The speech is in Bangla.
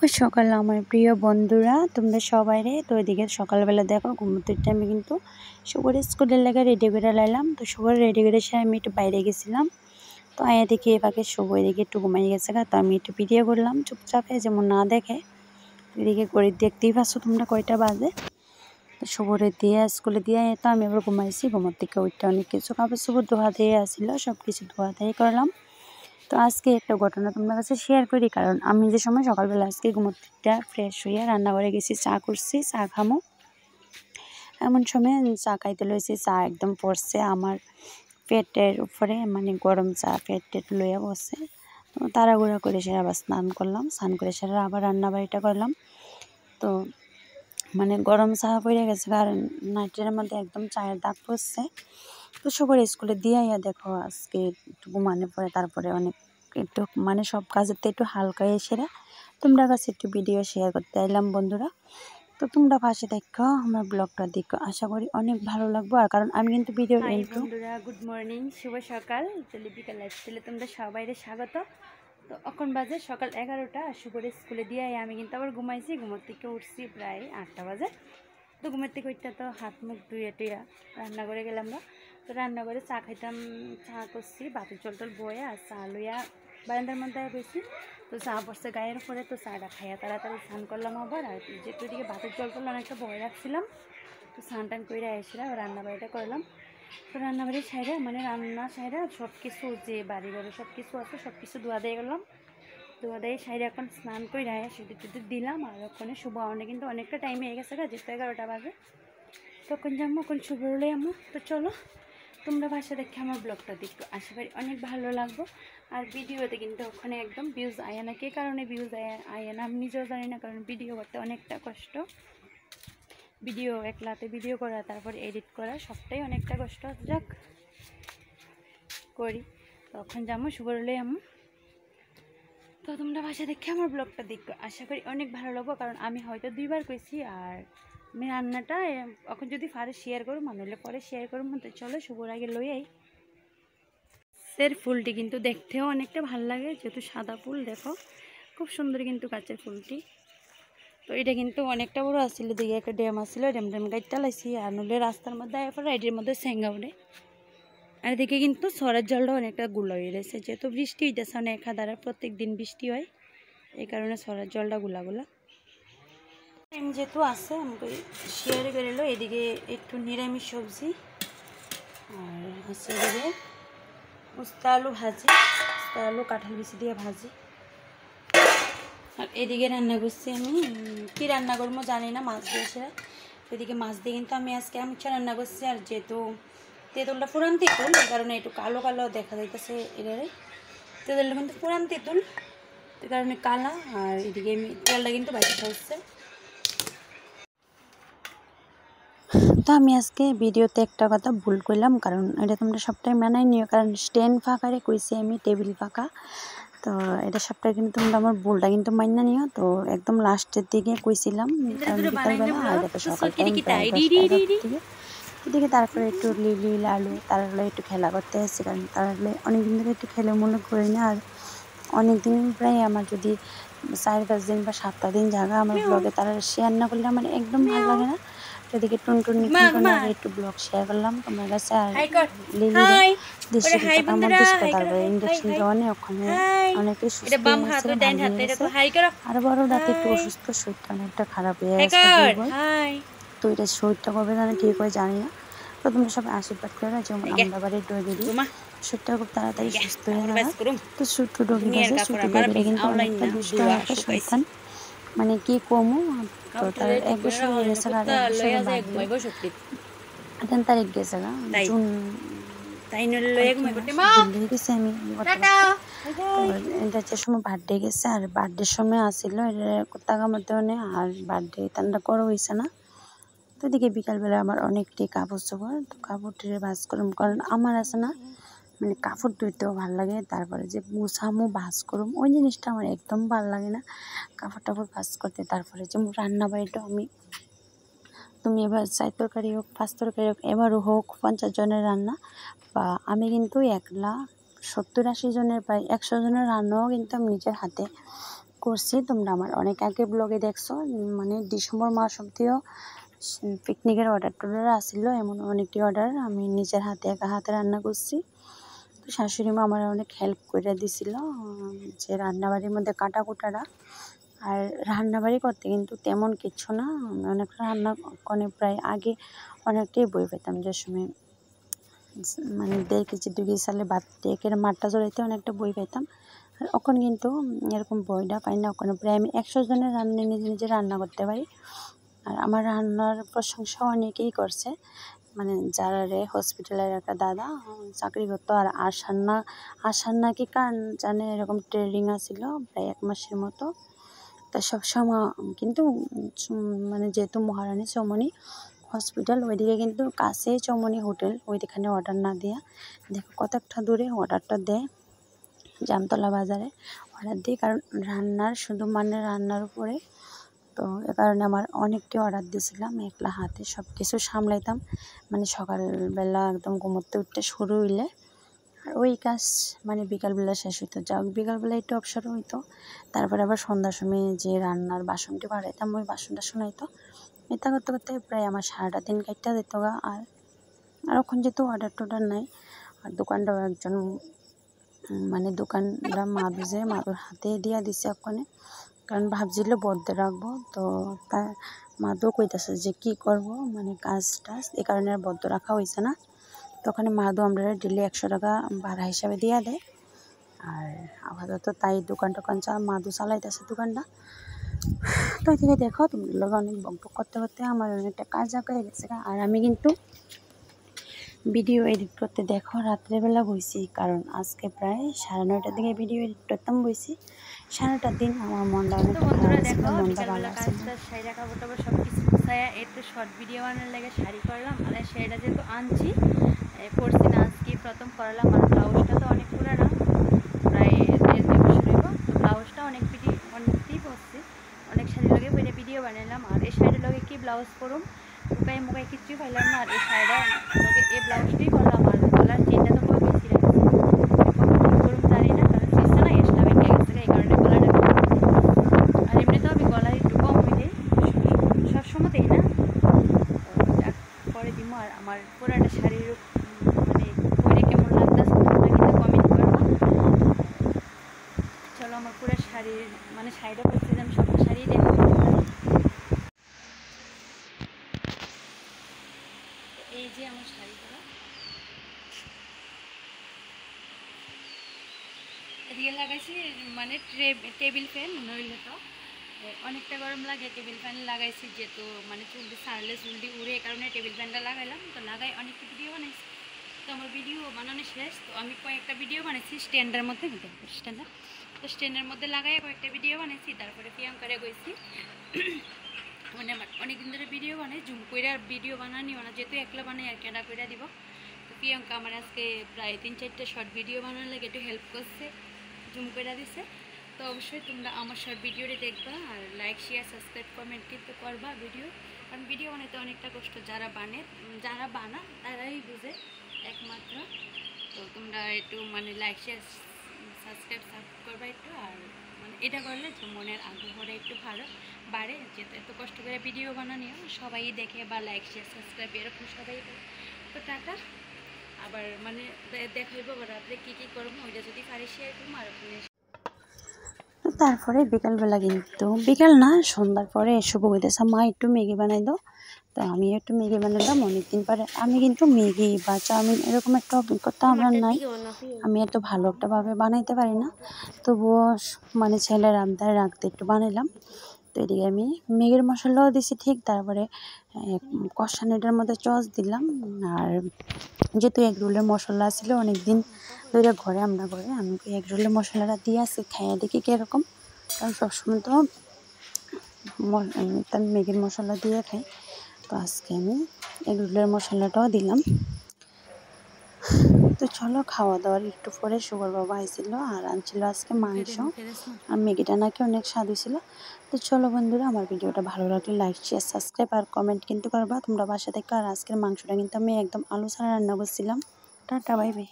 সকাল আমার প্রিয় বন্ধুরা, তোমরা সবাই রে তো এদিকে সকালবেলা দেখো ঘুমোতে আমি কিন্তু শুভর স্কুলের লেগে রেডি করে লাইলাম। তো শুভর রেডি করে সে আমি একটু বাইরে গেছিলাম। তো আয়া দেখি এবারে শুভ এদিকে একটু ঘুমাই গেছে গা। তো আমি একটু ভিডিও করলাম চুপচাপে, যেমন না দেখে। এদিকে করে দেখতেই পাচ্ছ তোমরা কয়টা বাজে। তো শুভরে দিয়ে স্কুলে দিয়ে তো আমি আবার ঘুমাইছি। ঘুমার থেকে ওইটা অনেক কিছু কাপড় চোপড় ধোয়া দিয়ে আসছিল, সব কিছু ধোয়া দিয়ে করলাম। তো আজকে একটা ঘটনা তোমার কাছে শেয়ার করি, কারণ আমি যে সময় সকালবেলা আজকে ঘুমোতে ফ্রেশ হয়ে রান্নাঘরে গেছি, চা করছি, চা খামো। এমন সময় চা খাইতে লইছি, চা একদম পড়ছে আমার পেটের উপরে, মানে গরম চা পেট লইয়া বসে। তো তাড়াহুড়া করে সে আবার স্নান করলাম, স্নান করে সেরা আবার রান্নাবাড়িটা করলাম। তো মানে গরম চা পড়ে গেছে, কারণ নাইটের মধ্যে একদম চায়ের দাগ পড়ছে। তো সবার স্কুলে দিয়ে দেখো আজকে একটু ঘুমানোর পরে তারপরে অনেক একটু মানে সব কাজেতে একটু হালকা এসেরা তোমরা কাছে একটু ভিডিও শেয়ার করতে এলাম বন্ধুরা। তো তোমরা পাশে দেখো আমার ব্লগটা দেখো, আশা করি অনেক ভালো লাগবে। আর কারণ আমি কিন্তু ভিডিও বন্ধুরা গুড মর্নিং, শুভ সকাল, লিপিকা লাইফস্টাইলে তোমরা সবাই স্বাগত। তো এখন বাজে সকাল 11টা, আর শুভরে স্কুলে দিয়ে আমি কিন্তু আবার ঘুমাইছি। ঘুমোর থেকে উঠছি প্রায় 8টা বাজে। তো ঘুমের থেকে ওইটা তো হাত মুখ ধুয়ে টুইয়া রান্না করে গেলাম না। তো রান্না করে চা খাইতাম, চা করছি, বাতি জল টল বয়ে আর চা লইয়া বারান্দার মধ্যে বেশি। তো চা পড়ছে গায়ের উপরে, তো চাটা খাইয়া তাড়াতাড়ি স্নান করলাম আবার। আর যেহেতু এদিকে বাতির জল টল অনেকটা বয়ে রাখছিলাম, তো স্নান টান করে এসেছিলাম, রান্নাবাড়িটা করলাম। তো রান্নাবাড়ির সাইডে মানে রান্না সাইডে সব কিছু যে বাড়ি সব কিছু আছে সব কিছু ধোয়া দিয়ে গেলাম। ধোয়া দিয়ে সাইডে এখন স্নান করে সেটি টুটি দিলাম। আর ওখানে শুভ অনেক কিন্তু অনেকটা টাইম হয়ে গেছে গা, যেহেতু 11টা বাজে। তখন যাবো, এখন শুভ হলে আমি। তো চলো তোমরা বাসা দেখে আমার ব্লগটা দেখো, আশা করি অনেক ভালো লাগবো। আর ভিডিওতে কিন্তু ওখানে একদম ভিউজ আয় না, কে কারণে ভিউজ আয় না আমি নিজেও জানি না, কারণ ভিডিও করতে অনেকটা কষ্ট। ভিডিও একলাতে ভিডিও করা, তারপর এডিট করা, সবটাই অনেকটা কষ্ট। যাক করি, তখন যাবো শুভ হলে আমি। তো তোমরা বাসা দেখে আমার ব্লগটা দেখো, আশা করি অনেক ভালো লাগবো। কারণ আমি হয়তো 2বার কইছি, আর আমি রান্নাটা এখন যদি পারে শেয়ার করবো, হলে পরে শেয়ার করবো। তো চলো শুভর আগে লই আই। গাছের ফুলটি কিন্তু দেখতেও অনেকটা ভালো লাগে, যেহেতু সাদা ফুল দেখো খুব সুন্দর কিন্তু গাছের ফুলটি। তো এটা কিন্তু অনেকটা বড় আসছিল, দিকে একটা ড্যাম আসছিল, ড্যাম গাইডটা লাইছি। আর নলে রাস্তার মধ্যে এরপর রাইডের মধ্যে সেঙ্গা উঠে। আর এদিকে কিন্তু সরের জলটা অনেকটা গুলা হয়ে গেছে, যেহেতু বৃষ্টি হইতেছে অনেক হাদারা, প্রত্যেক দিন বৃষ্টি হয়, এই কারণে সরের জলটা গুলা টাইম যেহেতু আছে আমাকে শেয়ার করে এলো। এদিকে একটু নিরামিষ সবজি, আর হচ্ছে এদিকে উস্তা আলু ভাজি, উস্তা আলু কাঁঠাল বিচি দিয়ে ভাজি। আর এদিকে রান্না করছি আমি, কি রান্না করবো জানি না, মাছ দিয়েছে। এদিকে মাছ দিয়ে কিন্তু আমি আজকে আমচা রান্না করছি। আর যেহেতু তেঁতুলটা পুরান তেঁতুল, এই কারণে একটু কালো কালো দেখা যাইতেছে এটারে। তেঁতুলটা কিন্তু পুরান তেঁতুল, এই কারণে কালা। আর এদিকে তেলটা কিন্তু বাইরে হচ্ছে। তো আমি আজকে ভিডিওতে একটা কথা ভুল করলাম, কারণ এটা তোমরা সবটাই মানাই নিও, কারণ স্ট্যান্ড ফাঁকারে কইছি আমি, টেবিল ফাঁকা। তো এটা সবটাই কিন্তু তোমরা আমার ভুলটা কিন্তু মাইনা নিও। তো একদম লাস্টের দিকে কইছিলাম, কারণ বিকালবেলা, আর এটা সকাল টাইম প্রায় 10টা-11টার দিকে। এদিকে তারপরে একটু লিলি লালু তারা একটু খেলা করতে আসছে, কারণ তারা অনেকদিন ধরে একটু খেলে মনে করি না। আর অনেকদিন প্রায় আমার যদি 4-5 দিন বা 7টা দিন জায়গা আমার ব্লগে তারা শেয়ার না করলে আমার একদম ভালো লাগে না। তো এদিকে টুনটুনি একটু ব্লগ শেয়ার করলাম তোমার কাছে। আর লিলি তারপরে ইঞ্জেকশন দেওয়া নেই, ওখানে অনেকে সুস্থ আর বড় রাতে একটু অসুস্থ, শরীরটা অনেকটা খারাপ হয়ে গেছে। তো এটা শরীরটা কবে জানি ঠিক হয়ে জানি না। তো তোমরা সবাই আশীর্বাদ করে, যেমন আমরা বাড়ির ডগিরি শরীরটা খুব তাড়াতাড়ি সুস্থ হয়ে যায়। তো ছোট্ট ডগিটা আছে, ছোট ডগিটা কিন্তু অনেকটা দুষ্ট, একটা শয়তান, মানে কি কমু। তো তার 1 বছর হয়ে গেছে, আর 1 বছরের তারিখ গেছে না জুন, গেছে আমি এটা যে সময় বার্থডে গেছে। আর বার্থডের সময় আসছিল এটা টাকা মধ্যে, আর বার্থডে তান্ডা করো হয়েছে না। তো এদিকে বিকালবেলা আমার অনেকটাই কাপড় চোপড়, তো কাপড় টেরে ভাজ করুম, কারণ আমার আছে না মানে কাপড় ধুইতেও ভালো লাগে, তারপরে যে মুছামো ভাজ করুম ওই জিনিসটা আমার একদম ভালো লাগে না, কাপড় টাপড় ভাজ করতে। তারপরে যে রান্না বাড়িটাও আমি, তুমি এবার 4 তরকারি হোক 5 তরকারি হোক, এবারও হোক 50 জনের রান্না, বা আমি কিন্তু একলা 70-80 জনের প্রায় 100 জনের রান্নাও কিন্তু আমি নিজের হাতে করছি তোমরা আমার অনেক আগে ব্লগে দেখছো, মানে ডিসেম্বর মাস অব্দিও পিকনিকের অর্ডার আসছিল। এমন অনেকটি অর্ডার আমি নিজের হাতে একা হাতে রান্না করছি। তো শাশুড়ি মা আমার অনেক হেল্প করে দিছিল যে রান্নাবাড়ির মধ্যে কাটাকুটারা। আর রান্নাবাড়ি করতে কিন্তু তেমন কিছু না, আমি অনেক রান্না করে প্রায় আগে অনেকটাই বই পেতাম, যে সময় মানে 1.5 কেজি 2 কেজি চালে ভাত একের মাঠটা জড়াইতে অনেকটা বই পাইতাম। আর এখন কিন্তু এরকম বইটা পাই না, ওখানে প্রায় আমি 100 জনের রান্না নিজে নিজে রান্না করতে পারি। আর আমার রান্নার প্রশংসা অনেকেই করছে, মানে যারা হসপিটালের একটা দাদা চাকরি করতো, আর আসার নাকি কারণ জানে এরকম ট্রেনিং আছিল প্রায় 1 মাসের মতো। তা সবসময় কিন্তু মানে যেহেতু মহারানী চৌমনি হসপিটাল ওইদিকে কিন্তু কাছেই চৌমনি হোটেল, ওইখানে অর্ডার না দেয়া দেখো কত একটা দূরে অর্ডারটা দেয় জামতলা বাজারে অর্ডার দিই, কারণ রান্নার শুধু মানে রান্নার উপরে। তো এ কারণে আমার অনেকটি অর্ডার দিয়েছিলাম, একলা হাতে সব কিছু সামলাইতাম, মানে সকালবেলা একদম ঘুমোতে উঠতে শুরু হইলে আর ওই কাজ মানে বিকালবেলা শেষ হইতো। যাক বিকালবেলা একটু অবসর হইতো, তারপরে আবার সন্ধ্যার সময় যে রান্নার বাসনটি বাড়াইতাম ওই বাসনটা শোনাইতো। এটা করতে করতে প্রায় আমার সারাটা দিন কাটতে যেত গা। আর ওখানে যেহেতু অর্ডার টর্ডার নাই, আর দোকানটাও একজন মানে দোকানটা মাদুর হাতে দিয়া দিছে ওখানে, কারণ ভাবছিল বদ্ধে রাখবো। তো তার মাদু কইতেছে যে কি করব, মানে কাজ টাজ, এই কারণে আর বদ্ধ রাখা হয়েছে না। তো ওখানে মাদু আমরা ডেলি 100 টাকা ভাড়া হিসাবে দিয়া দেয়। আর আপাতত তাই দোকান টোকান মাদু চালাইতেছে দোকানটা। তো এদিকে দেখো তোমাদের লোক অনেক বকবক করতে করতে আমার অনেকটা কাজ হয়ে গেছে। আর আমি কিন্তু ভিডিও এডিট করতে দেখো রাত্রেবেলা বইছি, কারণ আজকে প্রায় 9:30টার দিকে ভিডিও এডিট করতাম বইছি। সারাটা দিন আমার মনটা অনেক খারাপ ছিল, মনটা ভালো ছিল। শাড়িটা কাপড় টাপড় সব কিছু গুছাইয়া একটু শর্ট ভিডিও বানানোর লাগে শাড়ি করলাম। আর শাড়িটা যেহেতু আনছি পরছি না, আজকে প্রথম করালাম। আর ব্লাউজটা তো অনেক পুরানা, প্রায় 1.5 বছর হইব। তো ব্লাউজটা অনেকটাই পরছি, অনেক শাড়ির লগে বইটা ভিডিও বানালাম। আর এই শাড়ির লগে কি ব্লাউজ করুম, মুখাই কিছুই পাইলাম না। আর এই শাড়িটা লগে এই ব্লাউজটাই করলাম। আর গলার চেনটা তো কই বেশি রাখছি, করুম জানি না, কারণ চিনছে না এসটা ভেঙে গেছে, এই কারণে গলাটা। আর এমনিতেও আমি গলায় একটু কম হইলে সবসময়তেই না, পরে দিব। আর আমার পুরাটা শাড়ির মানে পরে কেমন লাগতেছে তোমরা কিন্তু কমেন্ট করবা। চলো আমার পুরো শাড়ির মানে শাড়িটা করছি যে আমি সবটা শাড়ি দেখো। এই যে আমার শাড়িগুলো এদিকে লাগাইছি, মানে টেবিল ফ্যান নইলে তো অনেকটা গরম লাগে। টেবিল ফ্যান লাগাইছি যেহেতু মানে চুলটি ছাড়লে চুলটি উড়ে, এই কারণে টেবিল ফ্যানটা লাগাইলাম। তো লাগাই অনেকটা ভিডিও বানাইছি। তো আমার ভিডিও বানানো শেষ। তো আমি কয়েকটা ভিডিও বানাইছি স্ট্যান্ডের মধ্যে, স্ট্যান্ডার তো স্ট্যান্ডের মধ্যে লাগাই কয়েকটা ভিডিও বানাইছি। তারপরে প্রিয়াঙ্কারে গেছি, মানে আমার অনেকদিন ধরে ভিডিও বানাই, জুম করে আর ভিডিও বানানিও না, যেহেতু একলা বানাই আর কেনা করে দিব। তো প্রিয়াঙ্কা আমার আজকে প্রায় 3-4টা শর্ট ভিডিও বানানোর লাগে একটু হেল্প করছে, জুম করে দিছে। তো অবশ্যই তোমরা আমার শর্ট ভিডিওটি দেখবা, আর লাইক শেয়ার সাবস্ক্রাইব কমেন্ট কিন্তু করবা ভিডিও, কারণ ভিডিও বানাতে অনেকটা কষ্ট। যারা বানা তারাই বুঝে একমাত্র। তো তোমরা একটু মানে লাইক শেয়ার সাবস্ক্রাইব করবা একটু। আর মানে এটা করলে যে মনের আগ্রহটা একটু বাড়ে, যেহেতু এত কষ্ট করে ভিডিও বানানিও সবাই দেখে বা লাইক শেয়ার সাবস্ক্রাইব এরকম সবাই করে। তো টাটা, আবার মানে দেখাইব রাত্রে কী কী করবো, ওইটা যদি পারি শেয়ার করবো। আর তো তারপরে বিকালবেলা কিন্তু বিকাল না সন্ধ্যার পরে শুভ হইতেছে, মা একটু ম্যাগি বানাই দাও। তো আমি একটু ম্যাগি বানালাম, অনেকদিন পরে। আমি কিন্তু ম্যাগি বা চাউমিন এরকম একটা অভিজ্ঞতা আমার নাই, আমি এত ভালো একটা ভাবে বানাইতে পারি না। তবুও মানে ছেলের আবদার রাখতে একটু বানাইলাম। তো এদিকে আমি ম্যাগির মশলাও দিছি ঠিক, তারপরে কষানিটার মধ্যে চচ দিলাম। আর যেহেতু এগ রোলের মশলা ছিল অনেকদিন ধরে ঘরে আমি এগ রোলের মশলাটা দিয়ে আসি, খাইয়ে দেখি কীরকম, কারণ সবসময় তো তার ম্যাগির মশলা দিয়ে খাই। তো আজকে আমি এগ রোলের মশলাটাও দিলাম। তো চলো খাওয়া দাওয়ার একটু পরে সুগার বাবা আইছিল আর আনছিল আজকে মাংস, আর ম্যাগিটা নাকি অনেক স্বাদ হয়েছিল। তো চলো বন্ধুরা, আমার ভিডিওটা ভালো লাগলে লাইক শেয়ার সাবস্ক্রাইব আর কমেন্ট কিন্তু করবা তোমরা বাসা থেকে। আর আজকের মাংসটা কিন্তু আমি একদম আলু ছাড়া রান্না করছিলাম। Tata, bye bye.